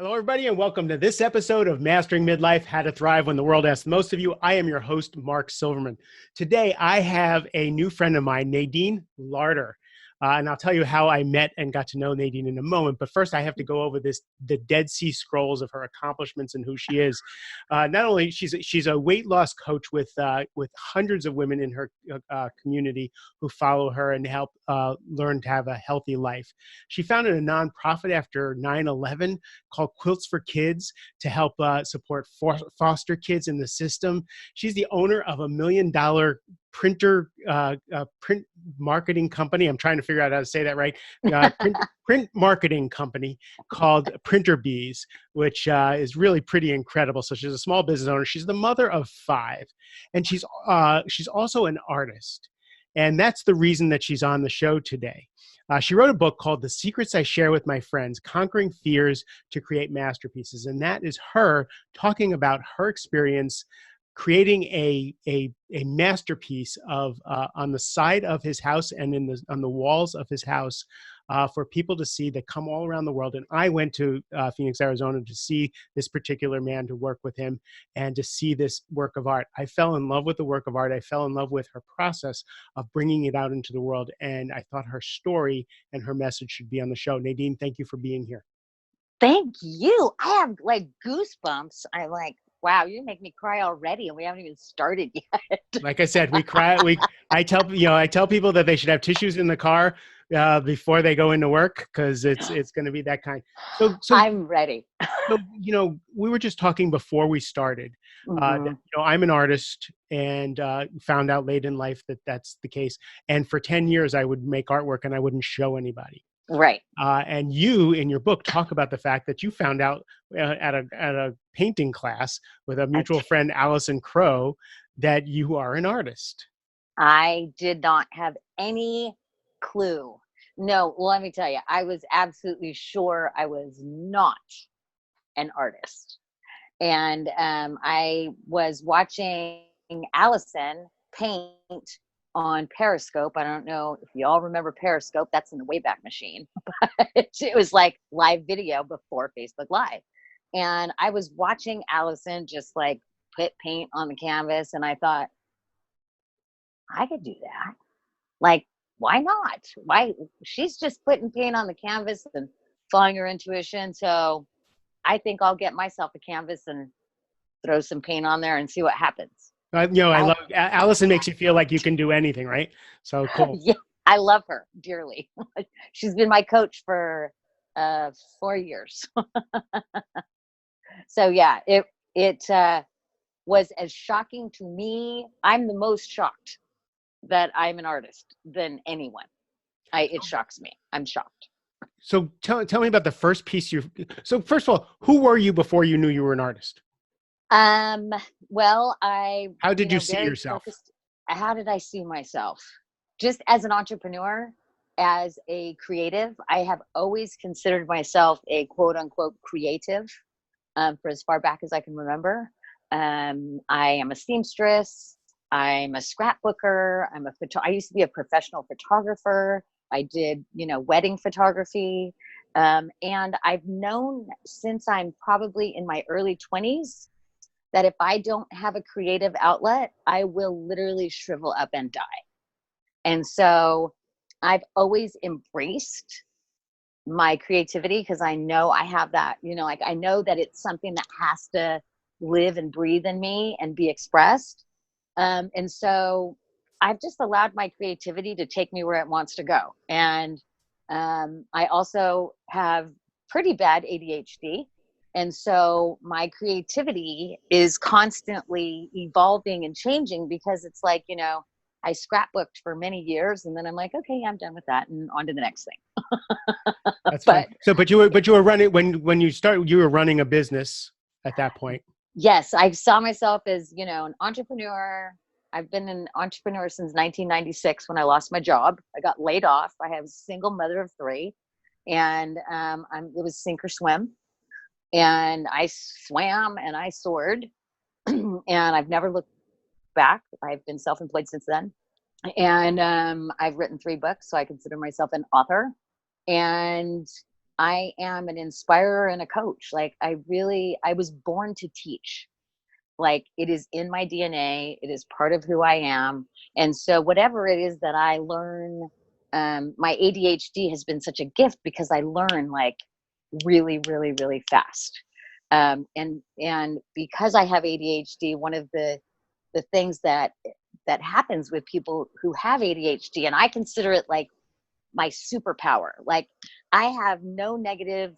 Hello, everybody, and welcome to this episode of Mastering Midlife, How to Thrive When the World Asks Most of You. I am your host, Mark Silverman. Today, I have a new friend of mine, Nadine Larder. And I'll tell you how I met and got to know Nadine in a moment. But first, I have to go over the Dead Sea Scrolls of her accomplishments and who she is. Not only she's a weight loss coach with hundreds of women in her community who follow her and help learn to have a healthy life. She founded a nonprofit after 9/11 called Quilts for Kids to help support foster kids in the system. She's the owner of $1 million print marketing company. I'm trying to figure out how to say that right. Print marketing company called Printer Bees, which is really pretty incredible. So she's a small business owner. She's the mother of 5, and she's also an artist. And that's the reason that she's on the show today. She wrote a book called The Secrets I Share with My Friends, Conquering Fears to Create Masterpieces. And that is her talking about her experience creating a masterpiece of on the side of his house and on the walls of his house for people to see that come all around the world. And I went to Phoenix, Arizona to see this particular man, to work with him and to see this work of art. I fell in love with the work of art. I fell in love with her process of bringing it out into the world. And I thought her story and her message should be on the show. Nadine, thank you for being here. Thank you. I have like goosebumps. Wow, you make me cry already, and we haven't even started yet. Like I said, we cry. I tell people that they should have tissues in the car before they go into work because it's going to be that kind. So I'm ready. So we were just talking before we started. That, I'm an artist, and found out late in life that that's the case. And for 10 years, I would make artwork and I wouldn't show anybody. Right. And you, in your book, talk about the fact that you found out at a painting class with a mutual friend, Allison Crow, that you are an artist. I did not have any clue. No, let me tell you, I was absolutely sure I was not an artist. And I was watching Allison paint on Periscope. I don't know if you all remember Periscope. That's in the Wayback Machine. But it was like live video before Facebook Live. And I was watching Allison just like put paint on the canvas. And I thought, I could do that. Like, why not? Why? She's just putting paint on the canvas and following her intuition. So I think I'll get myself a canvas and throw some paint on there and see what happens. I love Allison. Makes you feel like you can do anything, right? So cool. Yeah, I love her dearly. She's been my coach for 4 years. So yeah, it was as shocking to me. I'm the most shocked that I'm an artist than anyone. It shocks me. I'm shocked. So tell me about the first piece so first of all, who were you before you knew you were an artist? Well, how did you see yourself? How did I see myself? Just as an entrepreneur, as a creative. I have always considered myself a quote unquote creative, for as far back as I can remember. I am a seamstress. I'm a scrapbooker. I used to be a professional photographer. I did, wedding photography. And I've known since I'm probably in my early 20s that if I don't have a creative outlet, I will literally shrivel up and die. And so I've always embraced my creativity because I know I have that, I know that it's something that has to live and breathe in me and be expressed. And so I've just allowed my creativity to take me where it wants to go. And I also have pretty bad ADHD. And so my creativity is constantly evolving and changing because it's like, I scrapbooked for many years and then I'm like, okay, I'm done with that and on to the next thing. That's fine. So, but you were running, when you started, you were running a business at that point. Yes. I saw myself as, an entrepreneur. I've been an entrepreneur since 1996 when I lost my job. I got laid off. I have a single mother of 3 and it was sink or swim. And I swam and I soared and I've never looked back. I've been self-employed since then. And I've written 3 books, so I consider myself an author. And I am an inspirer and a coach. Like I was born to teach. Like it is in my DNA. It is part of who I am. And so whatever it is that I learn, my ADHD has been such a gift because I learn like really, really, really fast. And because I have ADHD, one of the things that happens with people who have ADHD, and I consider it like my superpower. Like I have no negative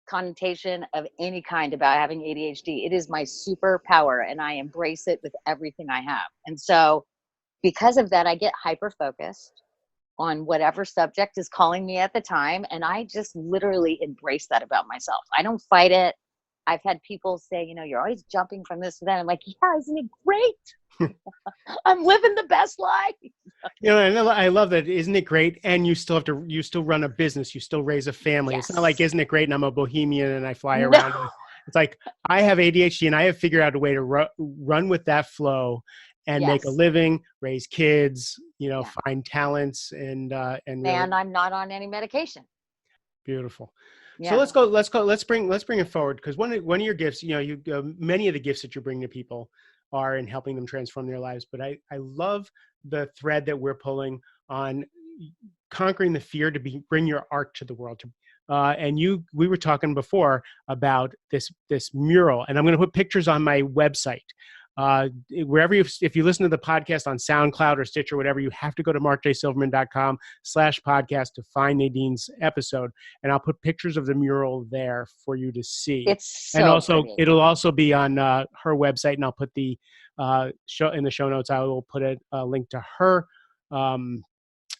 connotation of any kind about having ADHD. It is my superpower and I embrace it with everything I have. And so because of that, I get hyper focused on whatever subject is calling me at the time. And I just literally embrace that about myself. I don't fight it. I've had people say, you're always jumping from this to that. I'm like, yeah, isn't it great? I'm living the best life. And I love that. Isn't it great? And you still run a business. You still raise a family. It's not like, Yes. isn't it great? And I'm a bohemian and I fly No. around. It's like, I have ADHD and I have figured out a way to run with that flow and make a Yes. living, raise kids, Yeah. find talents and really. And I'm not on any medication. Beautiful. So Yeah. let's bring it forward. Because one of your gifts, many of the gifts that you're bringing to people are in helping them transform their lives. But I love the thread that we're pulling on conquering the fear to bring your art to the world. And we were talking before about this mural, and I'm going to put pictures on my website. Wherever if you listen to the podcast on SoundCloud or Stitch or whatever, you have to go to markjsilverman.com/podcast to find Nadine's episode. And I'll put pictures of the mural there for you to see. It's so and also pretty. It'll also be on her website, and I'll put the show in the show notes. I will put a link to her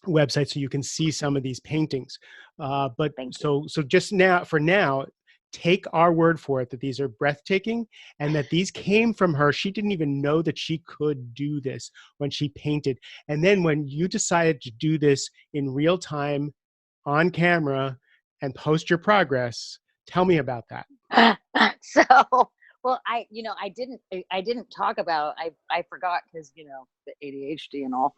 website so you can see some of these paintings. But so just for now, take our word for it that these are breathtaking and that these came from her. She didn't even know that she could do this when she painted. And then when you decided to do this in real time on camera and post your progress, tell me about that. So, well, I didn't talk about, I forgot because, the ADHD and all.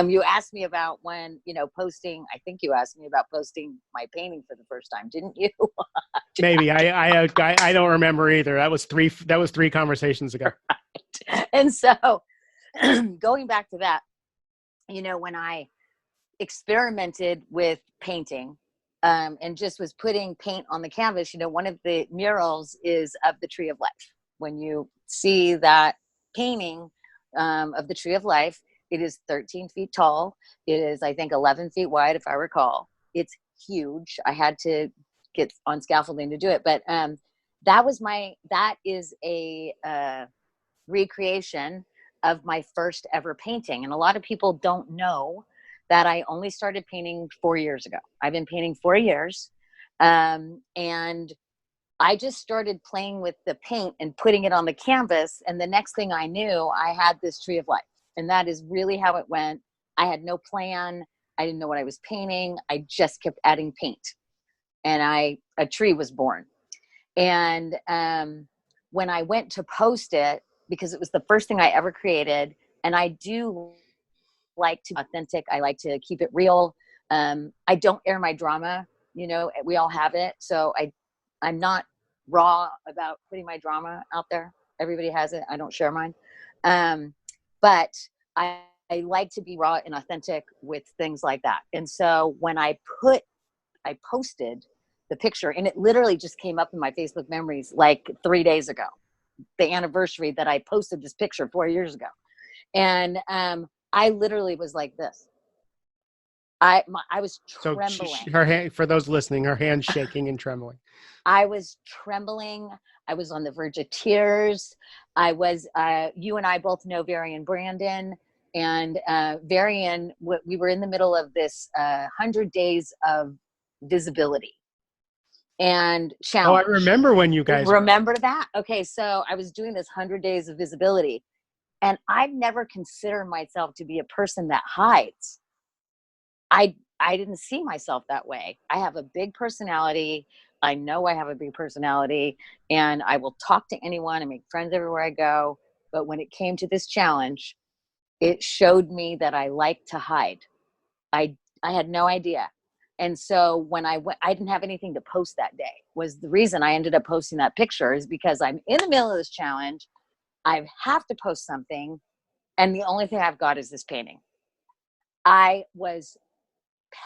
You asked me about when, posting, I think you asked me about posting my painting for the first time, didn't you? Maybe I don't remember either. That was three conversations ago. Right. And so going back to that, when I experimented with painting, and just was putting paint on the canvas, one of the murals is of the Tree of Life. When you see that painting of the Tree of Life, it is 13 feet tall. It is, I think, 11 feet wide, if I recall. It's huge. I had to get on scaffolding to do it. But that is a recreation of my first ever painting. And a lot of people don't know that I only started painting 4 years ago. I've been painting 4 years. And I just started playing with the paint and putting it on the canvas. And the next thing I knew, I had this Tree of Life. And that is really how it went. I had no plan. I didn't know what I was painting. I just kept adding paint. And a tree was born. And when I went to post it, because it was the first thing I ever created, and I do like to be authentic. I like to keep it real. I don't air my drama. We all have it. So I'm not raw about putting my drama out there. Everybody has it. I don't share mine. But I like to be raw and authentic with things like that. And so when I posted the picture, and it literally just came up in my Facebook memories like 3 days ago, the anniversary that I posted this picture 4 years ago. And I literally was like this. I was trembling. So her hand, for those listening, her hand's shaking and trembling. I was trembling. I was on the verge of tears. I was, you and I both know Varian Brandon, and Varian, we were in the middle of this 100 days of visibility and challenge. Oh, I remember when you guys remember that. Okay. So I was doing this 100 days of visibility, and I've never considered myself to be a person that hides. I didn't see myself that way. I have a big personality. I know I have a big personality, and I will talk to anyone and make friends everywhere I go. But when it came to this challenge, it showed me that I like to hide. I had no idea. And so when I went, I didn't have anything to post that day. Was the reason I ended up posting that picture, is because I'm in the middle of this challenge. I have to post something, and the only thing I've got is this painting. I was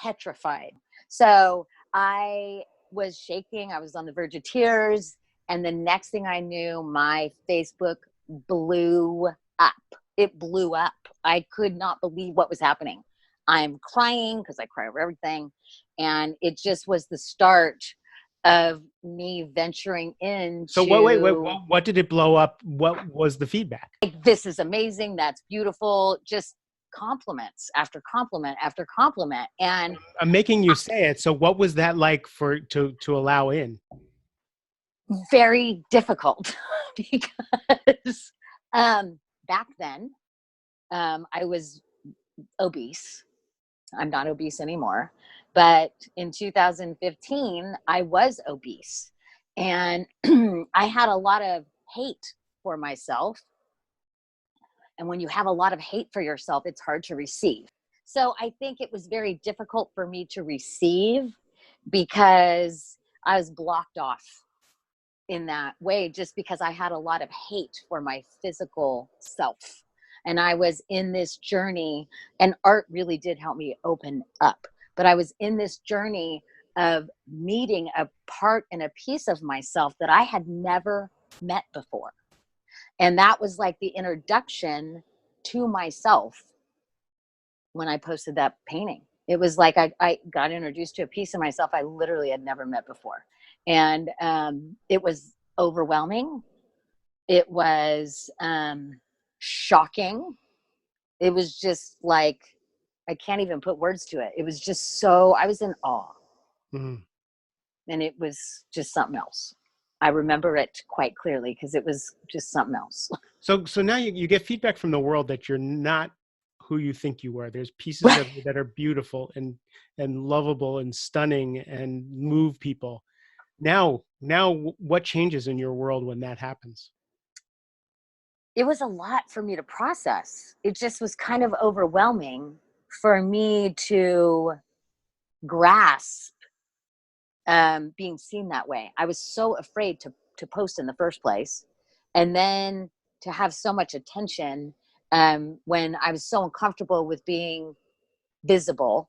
petrified. So I was shaking. I was on the verge of tears. And the next thing I knew, my Facebook blew up. It blew up. I could not believe what was happening. I'm crying because I cry over everything. And it just was the start of me venturing So into, what did it blow up? What was the feedback? like, this is amazing. That's beautiful. Just compliments after compliment after compliment. And I'm making you say it. So what was that like for to allow in? very difficult because back then I was obese. I'm not obese anymore. But in 2015, I was obese. And I had a lot of hate for myself. And when you have a lot of hate for yourself, it's hard to receive. So I think it was very difficult for me to receive because I was blocked off in that way, just because I had a lot of hate for my physical self. And I was in this journey, and art really did help me open up. But I was in this journey of meeting a part and a piece of myself that I had never met before. And that was like the introduction to myself when I posted that painting. It was like I got introduced to a piece of myself I literally had never met before. And it was overwhelming. It was shocking. It was just like, I can't even put words to it. It was just so, I was in awe. Mhm. And it was just something else. I remember it quite clearly because it was just something else. So now you get feedback from the world that you're not who you think you are. There's pieces of you that are beautiful and lovable and stunning and move people. Now what changes in your world when that happens? It was a lot for me to process. It just was kind of overwhelming for me to grasp being seen that way. I was so afraid to post in the first place, and then to have so much attention when I was so uncomfortable with being visible,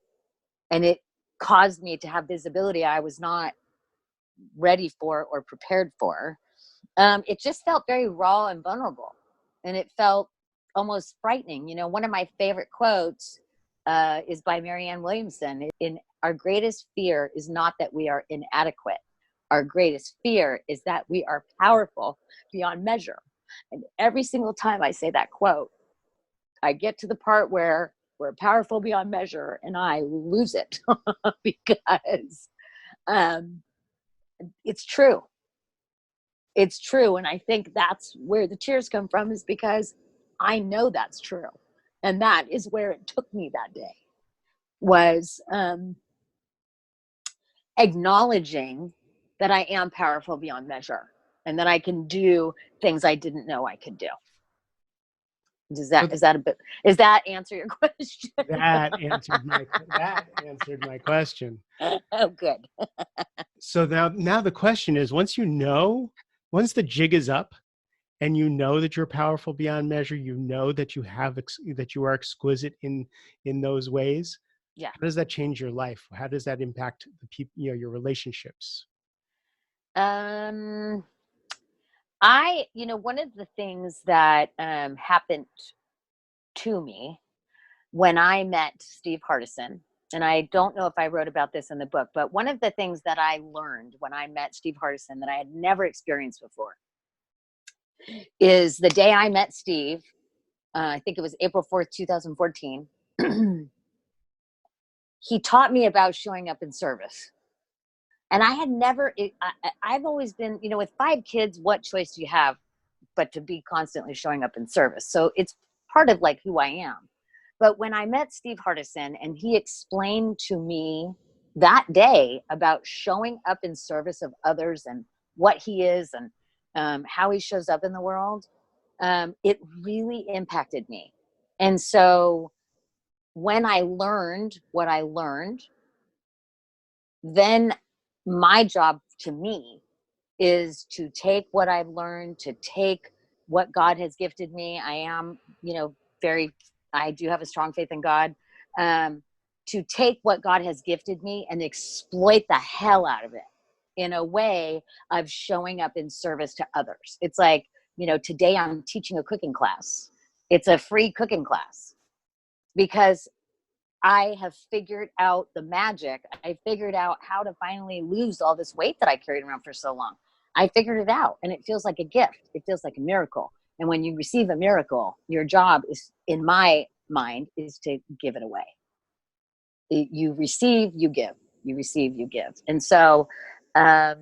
and it caused me to have visibility I was not ready for or prepared for. It just felt very raw and vulnerable, and it felt almost frightening. You know, one of my favorite quotes is by Marianne Williamson. In our greatest fear is not that we are inadequate. Our greatest fear is that we are powerful beyond measure. And every single time I say that quote, I get to the part where we're powerful beyond measure, and I lose it because um, it's true. It's true. And I think that's where the tears come from, is because I know that's true. And that is where it took me that day, was acknowledging that I am powerful beyond measure and that I can do things I didn't know I could do. So Is that answer your question? that answered my question. Oh, good. So now the question is, once the jig is up and you know that you're powerful beyond measure, you know that that you are exquisite in those ways. Yeah. How does that change your life? How does that impact the people, your relationships? Um, one of the things that happened to me when I met Steve Hardison, and I don't know if I wrote about this in the book, but one of the things that I learned when I met Steve Hardison that I had never experienced before is the day I met Steve, I think it was April 4th, 2014, he taught me about showing up in service. And I had never, I've always been, with 5 kids, what choice do you have but to be constantly showing up in service? So it's part of like who I am. But when I met Steve Hardison and he explained to me that day about showing up in service of others and what he is and how he shows up in the world, it really impacted me. And so when I learned what I learned, then my job to me is to take what I've learned, to take what God has gifted me. I am, I do have a strong faith in God. To take what God has gifted me and exploit the hell out of it in a way of showing up in service to others. It's like, today I'm teaching a cooking class. It's a free cooking class because I have figured out the magic. I figured out how to finally lose all this weight that I carried around for so long. I figured it out, and it feels like a gift. It feels like a miracle. And when you receive a miracle, your job is, in my mind, is to give it away. You receive, you give. You receive, you give. And so I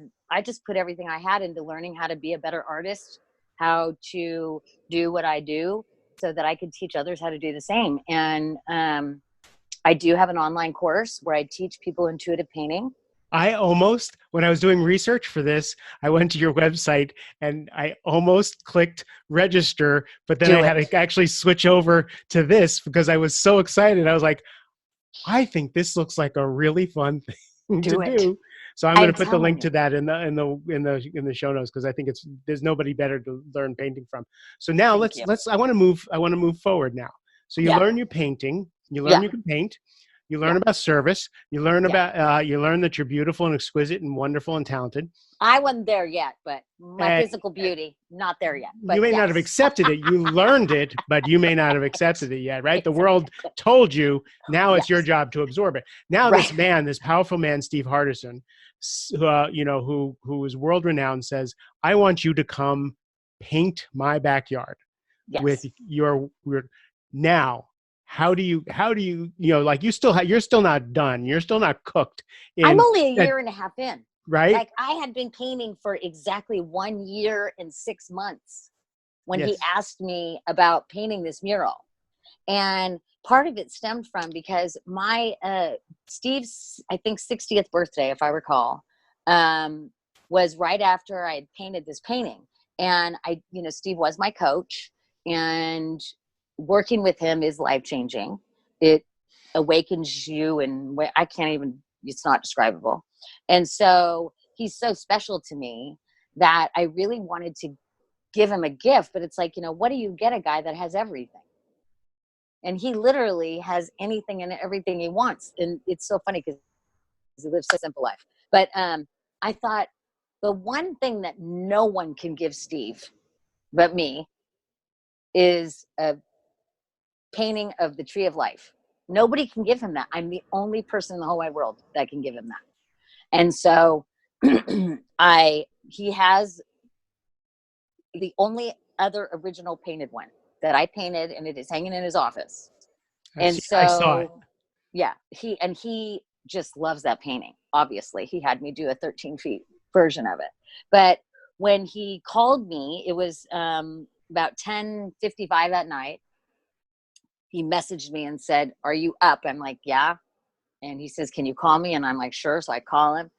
just put everything I had into learning how to be a better artist, how to do what I do so that I could teach others how to do the same. And I do have an online course where I teach people intuitive painting. When I was doing research for this, I went to your website and I almost clicked register, but then I had to actually switch over to this because I was so excited. I was like, I think this looks like a really fun thing to do. So I'm going to put the link to that in the show notes because I think there's nobody better to learn painting from. So now I want to move forward now. So you learn your painting, you learn you can paint, you learn about service, you learn about you learn that you're beautiful and exquisite and wonderful and talented. I wasn't there yet, but my physical beauty, not there yet. But you may not have accepted it. You learned it, but you may not have accepted it yet, right? Exactly. The world told you. Now it's your job to absorb it. Now this man, this powerful man, Steve Hardison, who is world renowned, says, "I want you to come paint my backyard with your now." How do you like you're still not done. You're still not cooked. I'm only a year and a half in. Right. Like I had been painting for exactly 1 year and 6 months when he asked me about painting this mural. And part of it stemmed from because my Steve's, I think 60th birthday, if I recall, was right after I had painted this painting. And Steve was my coach, and working with him is life-changing. It awakens you and I can't even, it's not describable. And so he's so special to me that I really wanted to give him a gift, but it's like, what do you get a guy that has everything? And he literally has anything and everything he wants. And it's so funny because he lives such a simple life. But I thought the one thing that no one can give Steve but me is a painting of the tree of life. Nobody can give him that. I'm the only person in the whole wide world that can give him that. And so he has the only other original painted one that I painted, and it is hanging in his office. I saw it. Yeah, he just loves that painting. Obviously, he had me do a 13 feet version of it. But when he called me, it was about 10:55 at night. He messaged me and said, "Are you up?" I'm like, "Yeah." And he says, "Can you call me?" And I'm like, "Sure." So I call him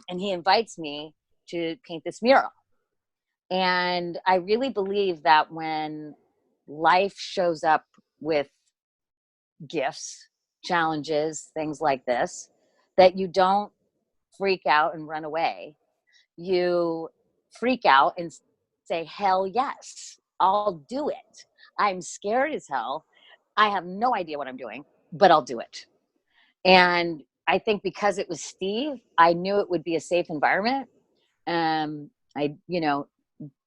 and he invites me to paint this mural. And I really believe that when life shows up with gifts, challenges, things like this, that you don't freak out and run away. You freak out and say, hell yes, I'll do it. I'm scared as hell. I have no idea what I'm doing, but I'll do it. And I think because it was Steve, I knew it would be a safe environment.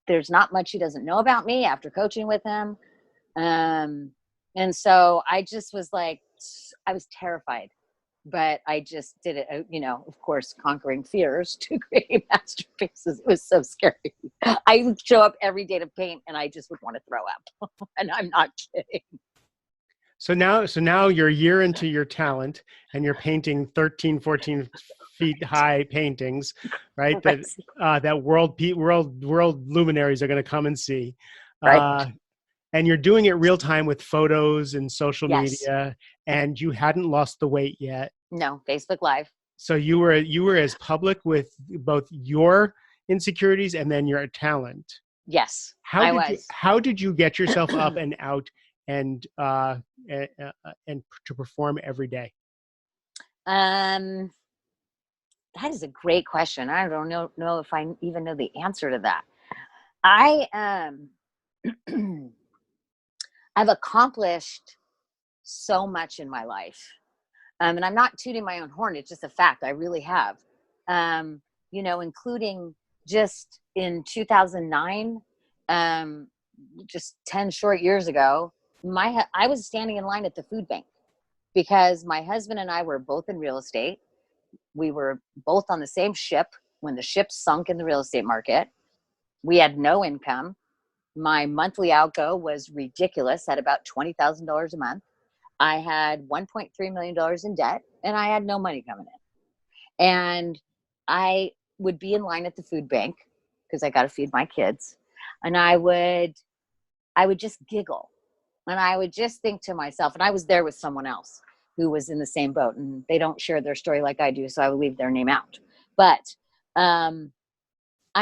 There's not much he doesn't know about me after coaching with him. And so I just was like, I was terrified, but I just did it, of course, conquering fears to create masterpieces. It was so scary. I would show up every day to paint and I just would want to throw up. And I'm not kidding. So now you're a year into your talent and you're painting 13, 14 feet high paintings, right? That world luminaries are going to come and see. Right. And you're doing it real time with photos and social media, and you hadn't lost the weight yet. No, Facebook Live. So you were as public with both your insecurities and then your talent. Yes, I was. How did you get yourself up and out and to perform every day? That is a great question. I don't know if I even know the answer to that. I I've accomplished so much in my life. And I'm not tooting my own horn. It's just a fact. I really have. Including just in 2009, just 10 short years ago, I was standing in line at the food bank because my husband and I were both in real estate. We were both on the same ship when the ship sunk in the real estate market. We had no income. My monthly outgo was ridiculous at about $20,000 a month. I had $1.3 million in debt and I had no money coming in. And I would be in line at the food bank because I got to feed my kids. And I would just giggle and I would just think to myself, and I was there with someone else who was in the same boat and they don't share their story like I do. So I will leave their name out. But I'm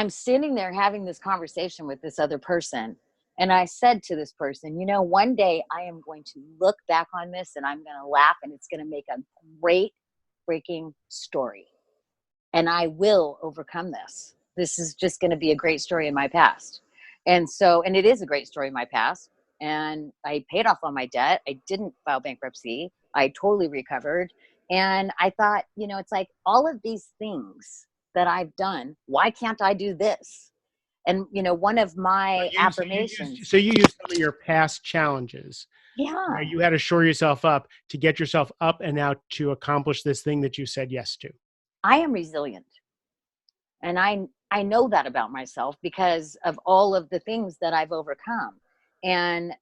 sitting there having this conversation with this other person. And I said to this person, one day I am going to look back on this and I'm going to laugh and it's going to make a great freaking story. And I will overcome this. This is just going to be a great story in my past. And it is a great story in my past. And I paid off all my debt. I didn't file bankruptcy. I totally recovered. And I thought, it's like all of these things that I've done, why can't I do this? And, one of my affirmations. So you use some of your past challenges. Yeah. Where you had to shore yourself up to get yourself up and out to accomplish this thing that you said yes to. I am resilient. And I know that about myself because of all of the things that I've overcome. And,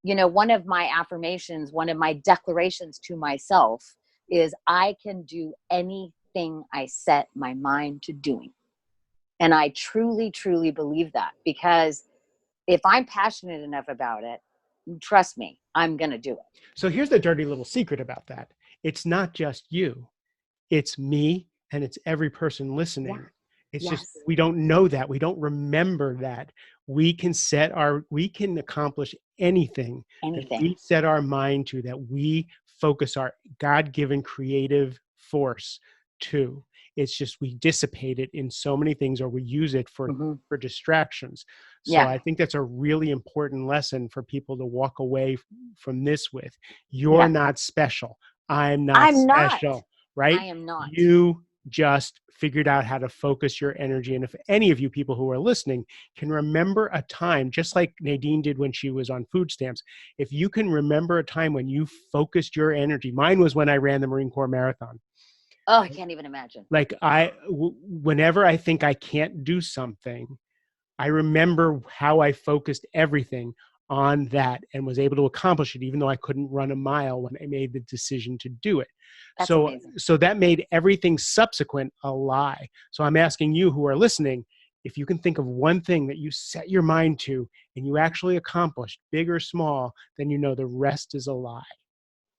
one of my affirmations, one of my declarations to myself is I can do anything I set my mind to doing. And I truly, truly believe that because if I'm passionate enough about it, trust me, I'm going to do it. So here's the dirty little secret about that. It's not just you. It's me and it's every person listening. Yeah. It's Yes. just, we don't know that. We don't remember that. We can accomplish anything that we set our mind to, that we focus our God-given creative force to. It's just, we dissipate it in so many things, or we use it for distractions. So I think that's a really important lesson for people to walk away from this with. You're not special. I'm not special. Right? I am not. You just figured out how to focus your energy. And if any of you people who are listening can remember a time, just like Nadine did when she was on food stamps, if you can remember a time when you focused your energy, mine was when I ran the Marine Corps Marathon. Oh, I can't even imagine. Like whenever I think I can't do something, I remember how I focused everything on that and was able to accomplish it, even though I couldn't run a mile when I made the decision to do it. That's amazing. So that made everything subsequent a lie. So I'm asking you who are listening, if you can think of one thing that you set your mind to and you actually accomplished, big or small, then you know the rest is a lie.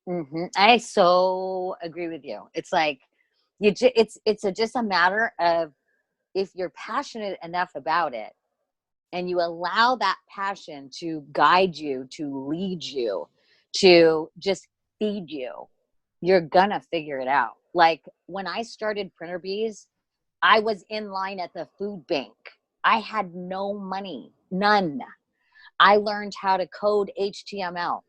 Mm-hmm. I so agree with you. It's like it's just a matter of if you're passionate enough about it and you allow that passion to guide you, to lead you, to just feed you, you're gonna figure it out. Like when I started Printer Bees, I was in line at the food bank. I had no money, none. I learned how to code HTML.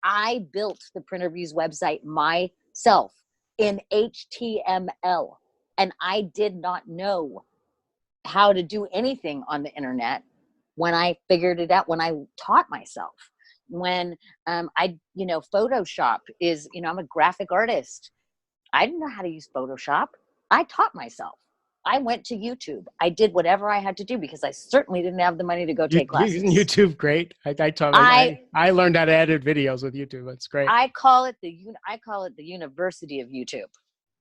I built the Printer Bees website myself in HTML, and I did not know how to do anything on the internet when I figured it out, when I taught myself. When Photoshop is, I'm a graphic artist. I didn't know how to use Photoshop. I taught myself. I went to YouTube. I did whatever I had to do because I certainly didn't have the money to go take classes. YouTube, great. I learned how to edit videos with YouTube. That's great. I call it the university of YouTube.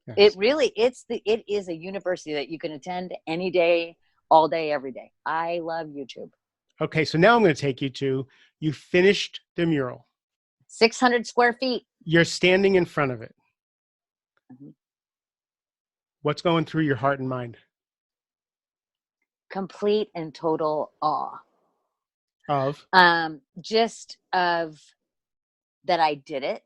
Yes. It is a university that you can attend any day, all day, every day. I love YouTube. Okay, so now I'm going to take you finished the mural. 600 square feet. You're standing in front of it. Mm-hmm. What's going through your heart and mind? Complete and total awe. Of? Just of that I did it,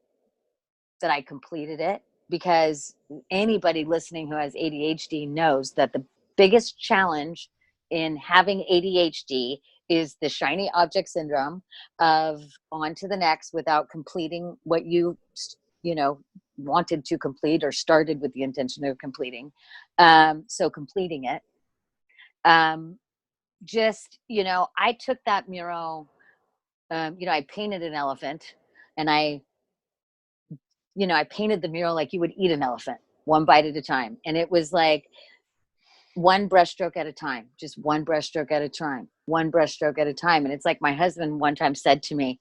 that I completed it, because anybody listening who has ADHD knows that the biggest challenge in having ADHD is the shiny object syndrome of on to the next without completing what you know, wanted to complete or started with the intention of completing. So completing it. Just, you know, I took that mural, you know, I painted an elephant, and I painted the mural like you would eat an elephant, one bite at a time. And it was like one brushstroke at a time, just one brushstroke at a time, one brushstroke at a time. And it's like my husband one time said to me,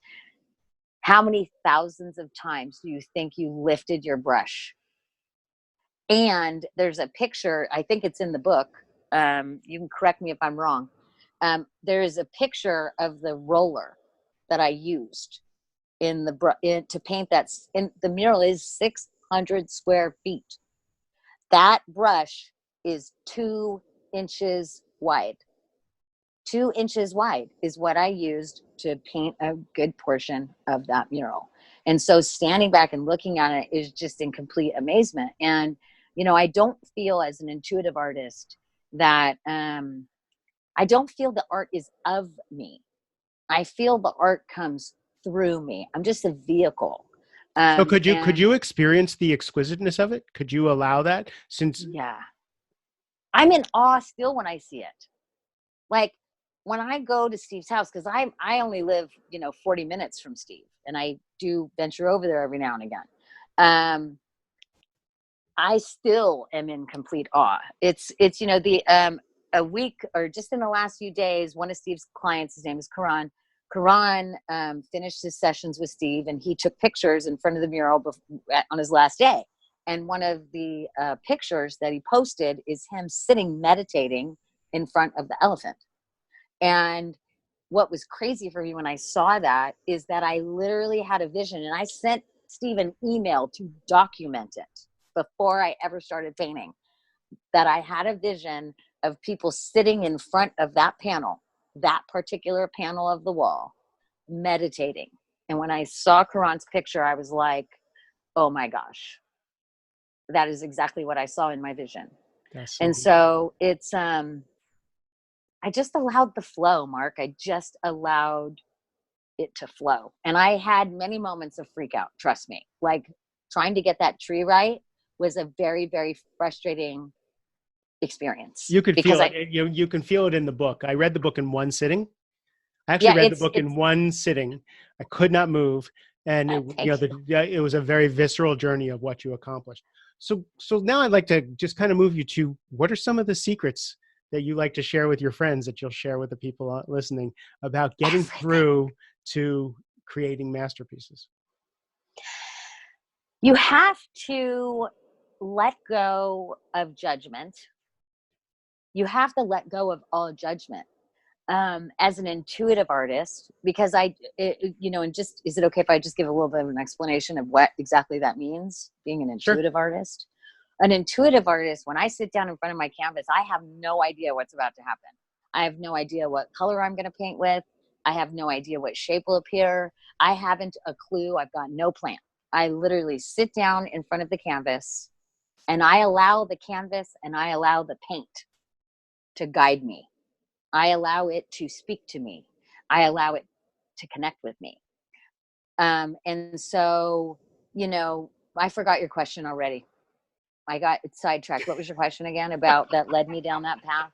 how many thousands of times do you think you lifted your brush? And there's a picture, I think it's in the book. You can correct me if I'm wrong. There is a picture of the roller that I used to paint that. And the mural is 600 square feet. That brush is 2 inches wide. 2 inches wide is what I used to paint a good portion of that mural. And so standing back and looking at it is just in complete amazement. And, you know, I don't feel as an intuitive artist that, I don't feel the art is of me. I feel the art comes through me. I'm just a vehicle. So could And you experience the exquisiteness of it? Could you allow that? Since yeah, I'm in awe still when I see it. Like when I go to Steve's house, because I only live, you know, 40 minutes from Steve, and I do venture over there every now and again. I still am in complete awe. It's you know, the a week or just in the last few days, one of Steve's clients, his name is Karan. Karan finished his sessions with Steve, and he took pictures in front of the mural on his last day. And one of the pictures that he posted is him sitting meditating in front of the elephant. And what was crazy for me when I saw that is that I literally had a vision, and I sent Steve an email to document it before I ever started painting, that I had a vision of people sitting in front of that panel, that particular panel of the wall, meditating. And when I saw Karan's picture, I was like, oh my gosh, that is exactly what I saw in my vision. that's so And beautiful. so it's, I just allowed the flow, Mark. I just allowed it to flow. And I had many moments of freak out, trust me. Like trying to get that tree right was a very, very frustrating experience You could because feel it. You can feel it in the book. I read the book in one sitting. I actually yeah, read the book in one sitting. I could not move, and thank you. it was a very visceral journey of what you accomplished. So now I'd like to just kind of move you to what are some of the secrets that you like to share with your friends that you'll share with the people listening about getting Everything. through to creating masterpieces. You have to let go of judgment. You have to let go of all judgment. As an intuitive artist, because you know, and just, is it okay if I just give a little bit of an explanation of what exactly that means, being an Sure. intuitive artist? An intuitive artist, when I sit down in front of my canvas, I have no idea what's about to happen. I have no idea what color I'm going to paint with. I have no idea what shape will appear. I haven't a clue. I've got no plan. I literally sit down in front of the canvas, and I allow the canvas and I allow the paint to guide me. I allow it to speak to me. I allow it to connect with me. And so, you know, I forgot your question already. I got sidetracked. What was your question again about that led me down that path?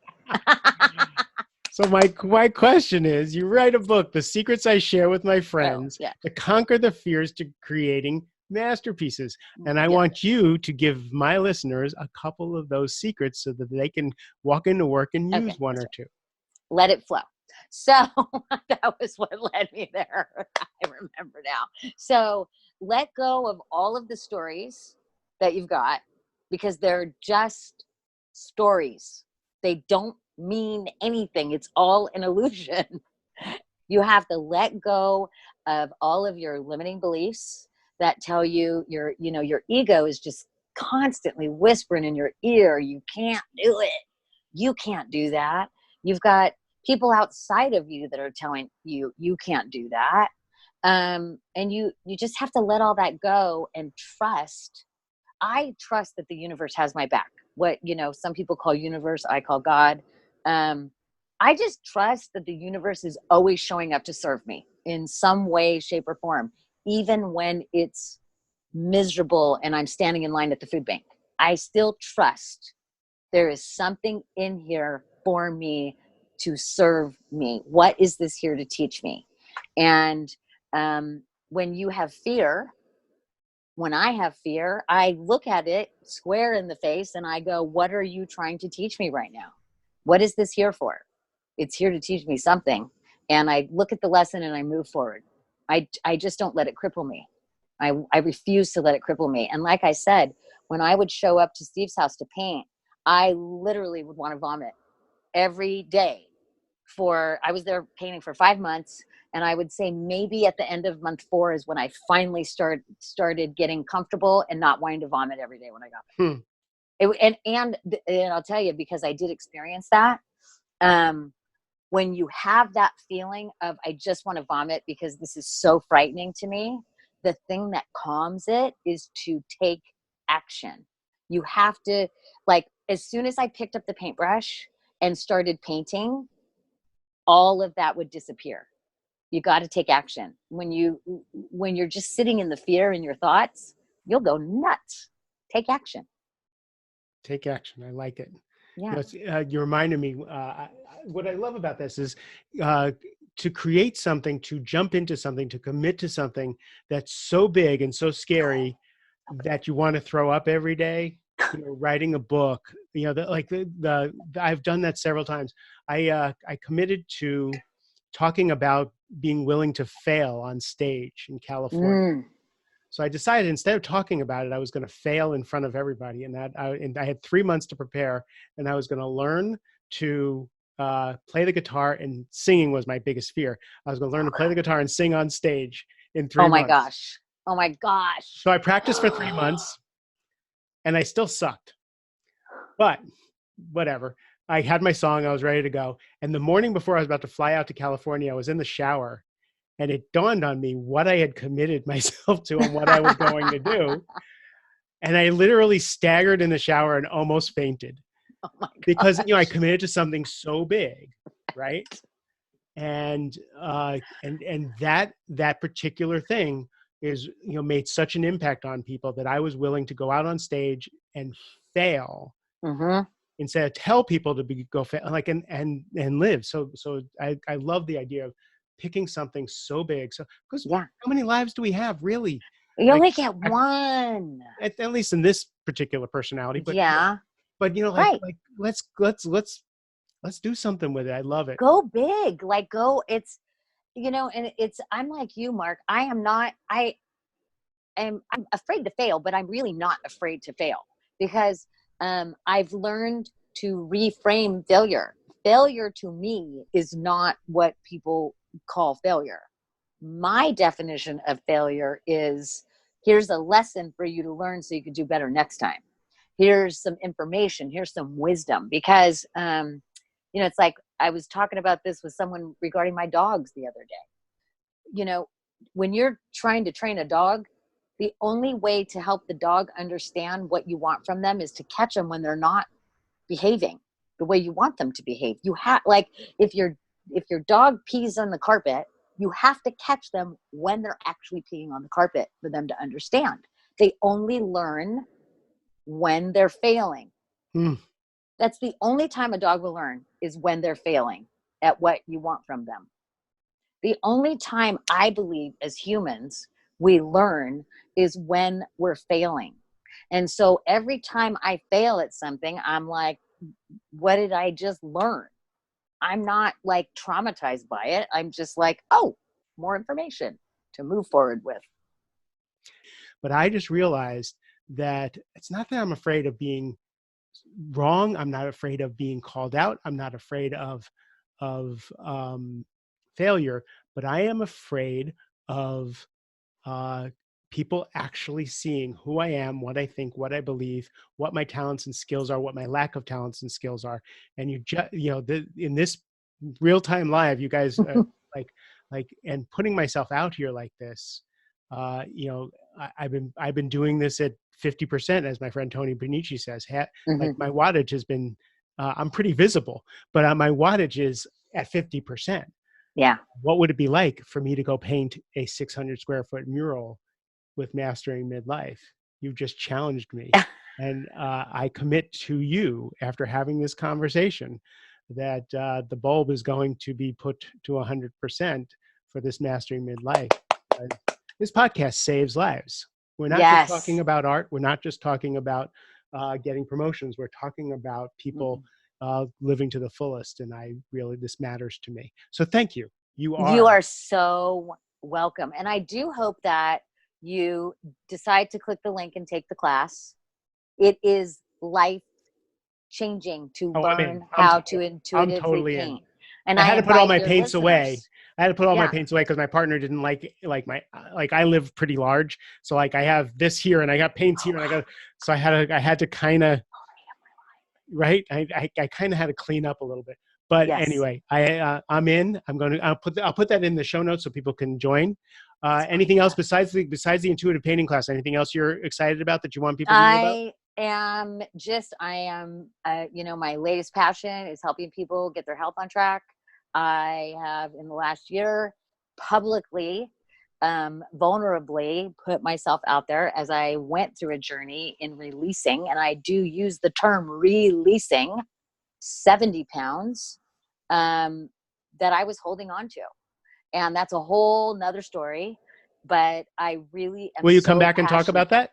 So my question is, you write a book, The Secrets I Share with My Oh, Friends, yeah. to conquer the fears to creating masterpieces. And I Yeah. want you to give my listeners a couple of those secrets so that they can walk into work and Okay. use one or two. Let it flow. So that was what led me there. I remember now. So let go of all of the stories that you've got, because they're just stories. They don't mean anything. It's all an illusion. You have to let go of all of your limiting beliefs that tell you your ego is just constantly whispering in your ear, you can't do it. You can't do that. You've got people outside of you that are telling you you can't do that. And you just have to let all that go and trust I trust that the universe has my back. What, some people call universe, I call God. Um, I just trust that the universe is always showing up to serve me in some way, shape, or form, even when it's miserable and I'm standing in line at the food bank. I still trust there is something in here for me to serve me. What is this here to teach me? And when you have fear, when I have fear, I look at it square in the face and I go, what are you trying to teach me right now? What is this here for? It's here to teach me something. And I look at the lesson and I move forward. I just don't let it cripple me. I refuse to let it cripple me. And like I said, when I would show up to Steve's house to paint, I literally would want to vomit every day. I was there painting for 5 months, and I would say maybe at the end of month 4 is when I finally started getting comfortable and not wanting to vomit every day when I got there. And I'll tell you, because I did experience that. When you have that feeling of I just want to vomit because this is so frightening to me, the thing that calms it is to take action. You have to, like, as soon as I picked up the paintbrush and started painting, all of that would disappear. You got to take action. When you're just sitting in the fear in your thoughts, you'll go nuts. Take action. Take action. I like it. Yeah. You reminded me, what I love about this is to create something, to jump into something, to commit to something that's so big and so scary that you want to throw up every day. Writing a book, I've done that several times. I committed to talking about being willing to fail on stage in California. So I decided instead of talking about it, I was going to fail in front of everybody, and I had 3 months to prepare, and I was going to learn to play the guitar, and singing was my biggest fear. I was going to learn to play the guitar and sing on stage in 3 Oh my months. gosh. Oh my gosh. So I practiced for 3 months, and I still sucked. But whatever. I had my song. I was ready to go. And the morning before I was about to fly out to California, I was in the shower, and it dawned on me what I had committed myself to and what I was going to do. And I literally staggered in the shower and almost fainted. Oh my gosh. Because, I committed to something so big, right? And that particular thing is, made such an impact on people that I was willing to go out on stage and fail instead of tell people to go fail, and live. So I love the idea of picking something so big. So, because how many lives do we have, really? You only get one. At least in this particular personality, but right. let's do something with it. I love it. Go big, it's, and I'm like you, Mark. I'm afraid to fail, but I'm really not afraid to fail because I've learned to reframe failure. Failure to me is not what people call failure. My definition of failure is, here's a lesson for you to learn so you can do better next time. Here's some information. Here's some wisdom. Because, it's like I was talking about this with someone regarding my dogs the other day. When you're trying to train a dog, the only way to help the dog understand what you want from them is to catch them when they're not behaving the way you want them to behave. You have, like, if your dog pees on the carpet, you have to catch them when they're actually peeing on the carpet for them to understand. They only learn when they're failing. That's the only time a dog will learn, is when they're failing at what you want from them. The only time I believe as humans we learn is when we're failing. And so every time I fail at something, I'm like, what did I just learn? I'm not like traumatized by it. I'm just like, oh, more information to move forward with. But I just realized that it's not that I'm afraid of being wrong. I'm not afraid of being called out. I'm not afraid of failure, but I am afraid of people actually seeing who I am, what I think, what I believe, what my talents and skills are, what my lack of talents and skills are. And in this real time live, you guys and putting myself out here like this, I've been doing this at 50%, as my friend Tony Benici says. Like Mm-hmm. my wattage has been, I'm pretty visible, but my wattage is at 50%. Yeah. What would it be like for me to go paint a 600 square foot mural with Mastering Midlife? You've just challenged me. And I commit to you, after having this conversation, that the bulb is going to be put to 100% for this Mastering Midlife. This podcast saves lives. We're not just talking Yes. about art. We're not just talking about getting promotions. We're talking about people living to the fullest. And this matters to me. So thank you. You You are. are so welcome. And I do hope that you decide to click the link and take the class. It is life changing to Oh, I'm in. learn how to I'm intuitively totally in. paint. And I I had to put all invite my your paints away. listeners. I had to put all my Yeah. paints away because my partner didn't like my, like I live pretty large. So like I have this here and I got paints here and so I had to kind of, right. I kind of had to clean up a little bit, but Yes. anyway, I'm in. I'll put that in the show notes so people can join. That's Anything else fabulous. besides the intuitive painting class? Anything else you're excited about that you want people to know about? I am, my latest passion is helping people get their health on track. I have, in the last year, publicly, vulnerably put myself out there as I went through a journey in releasing, and I do use the term releasing 70 pounds that I was holding on to. And that's a whole nother story. But I really am Will you come so back and talk passionate. about that?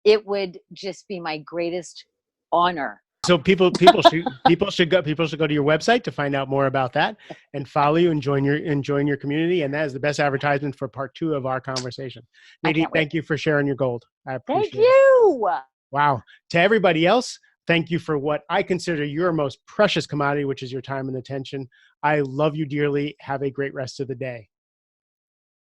It would just be my greatest honor. So people should go to your website to find out more about that and follow you and join your community. And that is the best advertisement for part 2 of our conversation. I Nadine, can't wait. thank you for sharing your gold. I Thank appreciate it. you. Wow. To everybody else, thank you for what I consider your most precious commodity, which is your time and attention. I love you dearly. Have a great rest of the day.